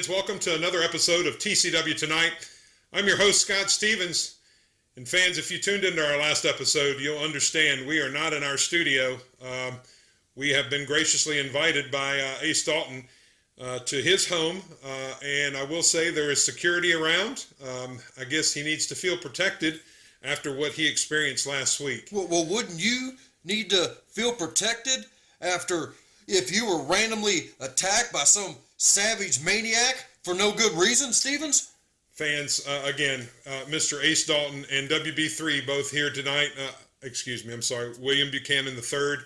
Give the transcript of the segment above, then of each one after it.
fans. Welcome to another episode of TCW Tonight. I'm your host, Scott Stevens. And fans, if you tuned into our last episode, you'll understand we are not in our studio. We have been graciously invited by Ace Dalton to his home. And I will say there is security around. I guess he needs to feel protected after what he experienced last week. Well, wouldn't you need to feel protected after if you were randomly attacked by some savage maniac for no good reason, Stevens? Fans, again, Mr. Ace Dalton and WB3 both here tonight. William Buchanan III.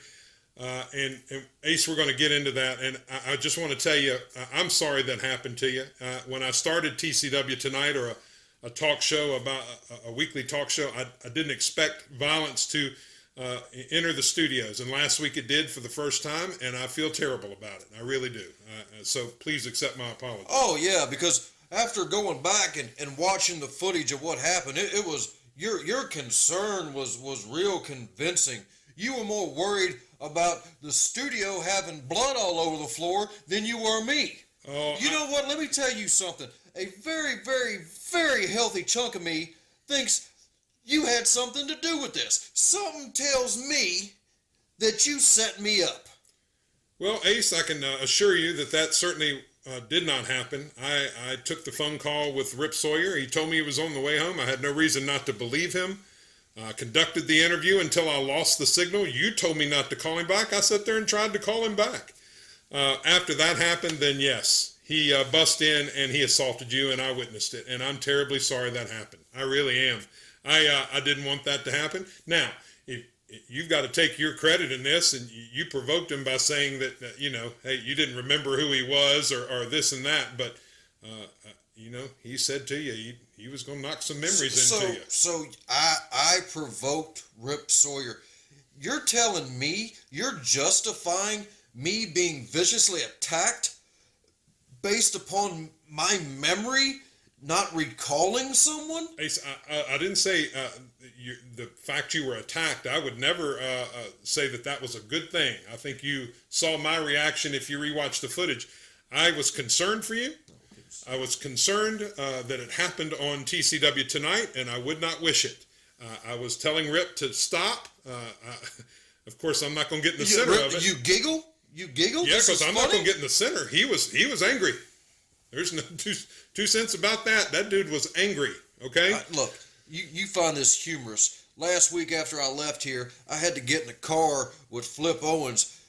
And Ace, we're going to get into that. And I just want to tell you, I'm sorry that happened to you. When I started TCW Tonight, or a talk show, about a weekly talk show, I didn't expect violence to enter the studios, and last week it did for the first time, and I feel terrible about it. I really do. So please accept my apology. Oh yeah, because after going back and watching the footage of what happened, it was your concern was real convincing. You were more worried about the studio having blood all over the floor than you were me. Oh, you know what? Let me tell you something. A very, very, very healthy chunk of me thinks you had something to do with this. Something tells me that you set me up. Well, Ace, I can assure you that certainly did not happen. I took the phone call with Rip Sawyer. He told me he was on the way home. I had no reason not to believe him. Conducted the interview until I lost the signal. You told me not to call him back. I sat there and tried to call him back. After that happened, then yes, he bust in and he assaulted you, and I witnessed it. And I'm terribly sorry that happened. I really am. I didn't want that to happen. Now, if you've got to take your credit in this, and you provoked him by saying that, hey, you didn't remember who he was or this and that, but, he said to you, he was going to knock some memories into you. So I provoked Rip Sawyer. You're telling me, you're justifying me being viciously attacked based upon my memory not recalling someone? Ace, I didn't say the fact you were attacked. I would never say that was a good thing. I think you saw my reaction if you rewatched the footage. I was concerned for you. I was concerned that it happened on TCW Tonight, and I would not wish it. I was telling Rip to stop. Of course, I'm not going to get in the center of it. You giggle? You giggle? Yeah, because I'm not going to get in the center. He was angry. There's no two cents about that. That dude was angry, okay? Look, you find this humorous. Last week after I left here, I had to get in the car with Flip Owens.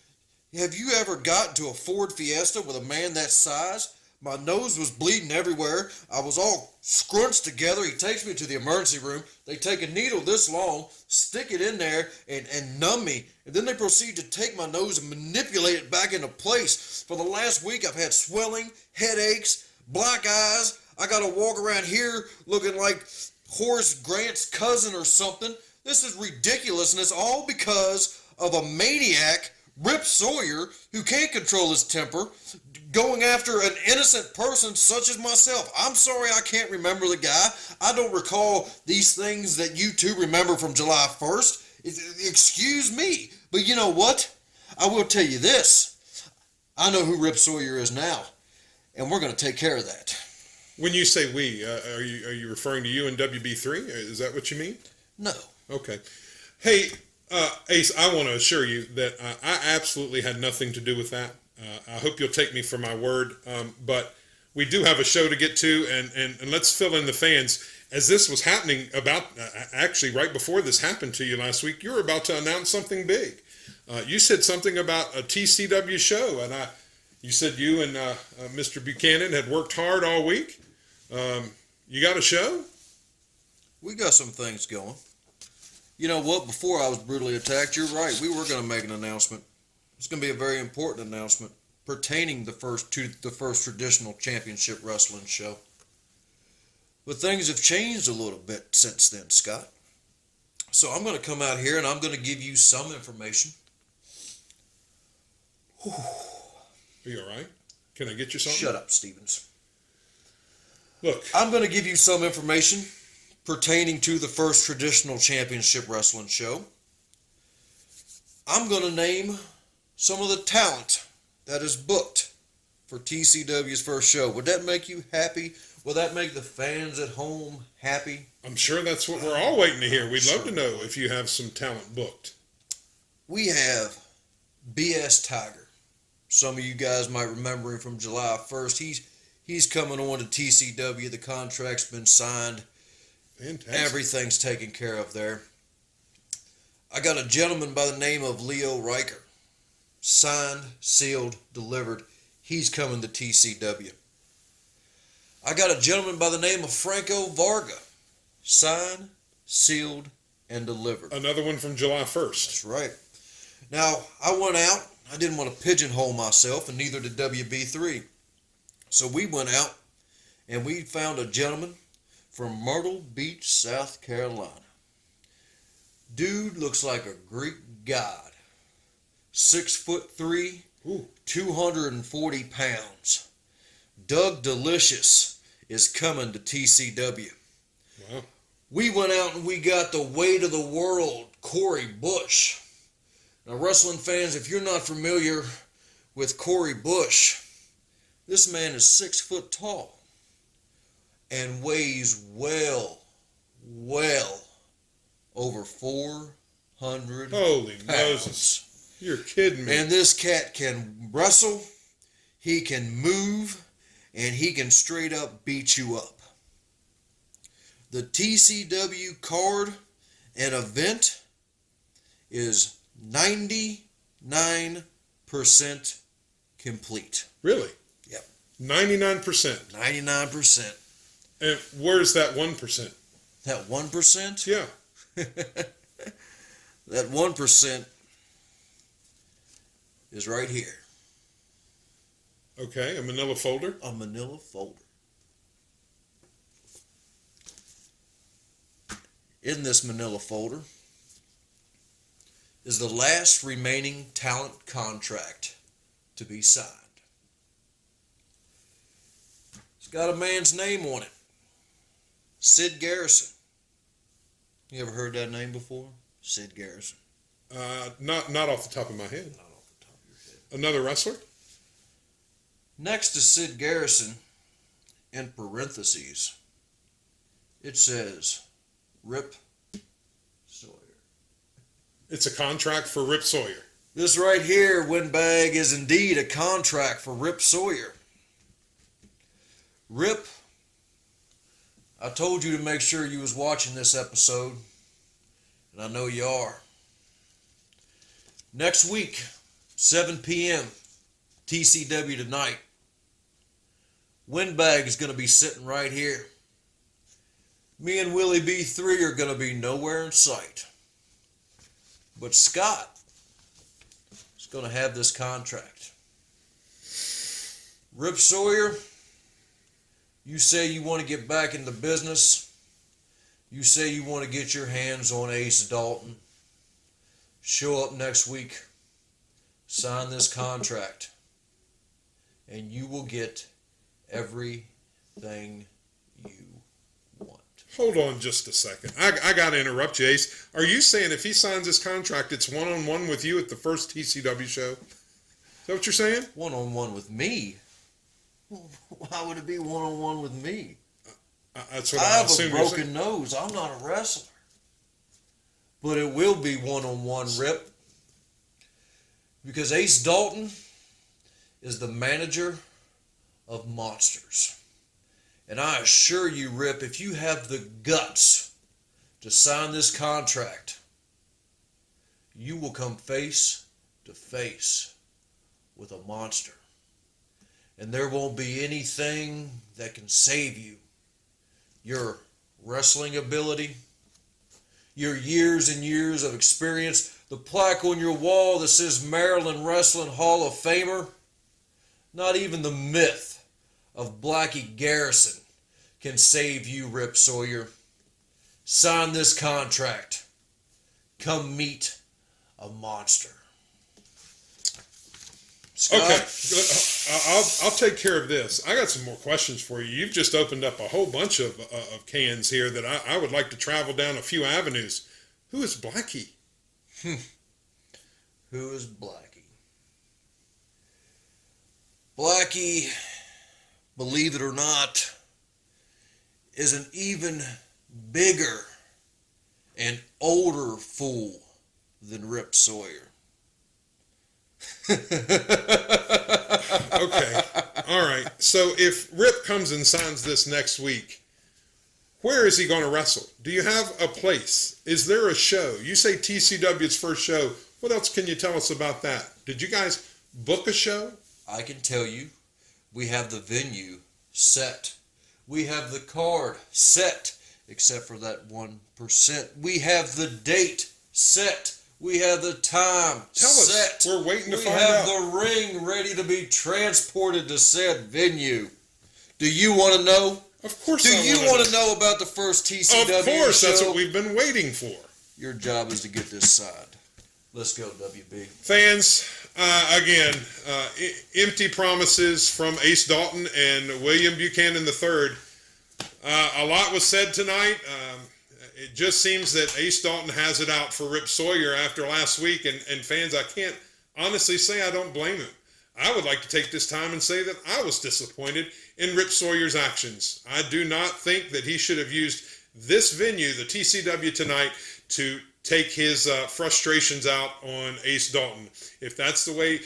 Have you ever gotten to a Ford Fiesta with a man that size? My nose was bleeding everywhere. I was all scrunched together. He takes me to the emergency room. They take a needle this long, stick it in there, and numb me. And then they proceed to take my nose and manipulate it back into place. For the last week, I've had swelling, headaches, black eyes. I got to walk around here looking like Horace Grant's cousin or something. This is ridiculous, and it's all because of a maniac, Rip Sawyer, who can't control his temper, going after an innocent person such as myself. I'm sorry I can't remember the guy. I don't recall these things that you two remember from July 1st. Excuse me. But you know what? I will tell you this. I know who Rip Sawyer is now, and we're going to take care of that. When you say we, are you referring to you and WB3? Is that what you mean? No. Okay. Hey, Ace, I want to assure you that I absolutely had nothing to do with that. I hope you'll take me for my word, but we do have a show to get to, and let's fill in the fans. As this was happening, actually right before this happened to you last week, you were about to announce something big. You said something about a TCW show, and you said you and Mr. Buchanan had worked hard all week. You got a show? We got some things going. You know what? Before I was brutally attacked, you're right. We were going to make an announcement. It's going to be a very important announcement pertaining to the first traditional championship wrestling show. But things have changed a little bit since then, Scott. So I'm going to come out here and I'm going to give you some information. Are you all right? Can I get you something? Shut up, Stevens. Look. I'm going to give you some information pertaining to the first traditional championship wrestling show. I'm going to name some of the talent that is booked for TCW's first show. Would that make you happy? Will that make the fans at home happy? I'm sure that's what we're all waiting to hear. We'd love to know if you have some talent booked. We have BS Tiger. Some of you guys might remember him from July 1st. He's coming on to TCW. The contract's been signed. Fantastic. Everything's taken care of there. I got a gentleman by the name of Leo Riker. Signed, sealed, delivered. He's coming to TCW. I got a gentleman by the name of Franco Varga. Signed, sealed, and delivered. Another one from July 1st. That's right. Now, I went out. I didn't want to pigeonhole myself, and neither did WB3. So we went out, and we found a gentleman from Myrtle Beach, South Carolina. Dude looks like a Greek god. 6'3", 240 pounds. Doug Delicious is coming to TCW. Wow. We went out and we got the weight of the world, Corey Bush. Now, wrestling fans, if you're not familiar with Corey Bush, this man is 6 foot tall and weighs well over 400 Holy pounds. Moses. You're kidding me. And this cat can wrestle, he can move, and he can straight up beat you up. The TCW card and event is 99% complete. Really? Yep. 99%. 99%. And where's that 1%? That 1%? Yeah. That 1% is right here. Okay, a manila folder. A manila folder. In this manila folder is the last remaining talent contract to be signed. It's got a man's name on it. Sid Garrison. You ever heard that name before? Sid Garrison. Not off the top of my head. Not off the top of your head. Another wrestler? Next to Sid Garrison, in parentheses, it says Rip Sawyer. It's a contract for Rip Sawyer. This right here, Windbag, is indeed a contract for Rip Sawyer. Rip, I told you to make sure you was watching this episode, and I know you are. Next week, 7 p.m., TCW Tonight. Windbag is going to be sitting right here. Me and Willie B3 are going to be nowhere in sight. But Scott is going to have this contract. Rip Sawyer, you say you want to get back into business. You say you want to get your hands on Ace Dalton. Show up next week. Sign this contract. And you will get everything you want. Hold on just a second. I got to interrupt you, Ace. Are you saying if he signs this contract, it's one-on-one with you at the first TCW show? Is that what you're saying? One-on-one with me? Why would it be one-on-one with me? That's what I I have assume a you're broken saying. nose. I'm not a wrestler. But it will be one-on-one, Rip. Because Ace Dalton is the manager of monsters. And I assure you, Rip, if you have the guts to sign this contract, you will come face to face with a monster. And there won't be anything that can save you. Your wrestling ability, your years and years of experience, the plaque on your wall that says Maryland Wrestling Hall of Famer, not even the myth of Blackie Garrison can save you, Rip Sawyer. Sign this contract. Come meet a monster. Scott? Okay, I'll take care of this. I got some more questions for you. You've just opened up a whole bunch of cans here that I would like to travel down a few avenues. Who is Blackie? Who is Blackie? Blackie, believe it or not, is an even bigger and older fool than Rip Sawyer. Okay. All right. So if Rip comes and signs this next week, where is he going to wrestle? Do you have a place? Is there a show? You say TCW's first show. What else can you tell us about that? Did you guys book a show? I can tell you, we have the venue set. We have the card set, except for that 1%. We have the date set. We have the time set. Tell us. We're waiting to find out. We have the ring ready to be transported to said venue. Do you want to know? Of course Do I you want to know about the first TCW Of course, show? that's what we've been waiting for. Your job is to get this signed. Let's go, WB. Fans, again, empty promises from Ace Dalton and William Buchanan III. A lot was said tonight. It just seems that Ace Dalton has it out for Rip Sawyer after last week. And fans, I can't honestly say I don't blame him. I would like to take this time and say that I was disappointed in Rip Sawyer's actions. I do not think that he should have used this venue, the TCW Tonight, to take his frustrations out on Ace Dalton. If that's the way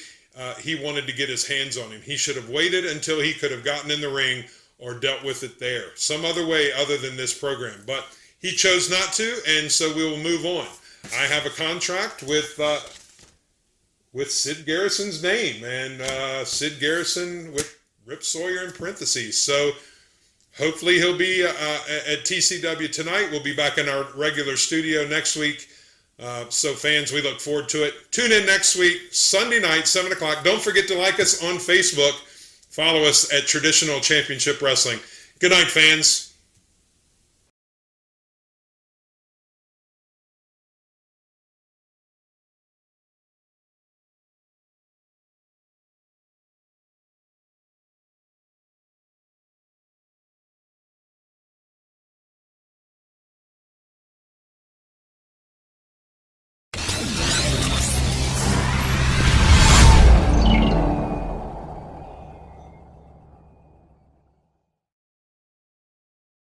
he wanted to get his hands on him, he should have waited until he could have gotten in the ring or dealt with it there, some other way other than this program. But he chose not to, and so we will move on. I have a contract with Sid Garrison's name, and Sid Garrison with Rip Sawyer in parentheses. So hopefully he'll be at TCW Tonight. We'll be back in our regular studio next week. So fans, we look forward to it. Tune in next week, Sunday night, 7 o'clock. Don't forget to like us on Facebook. Follow us at Traditional Championship Wrestling. Good night, fans.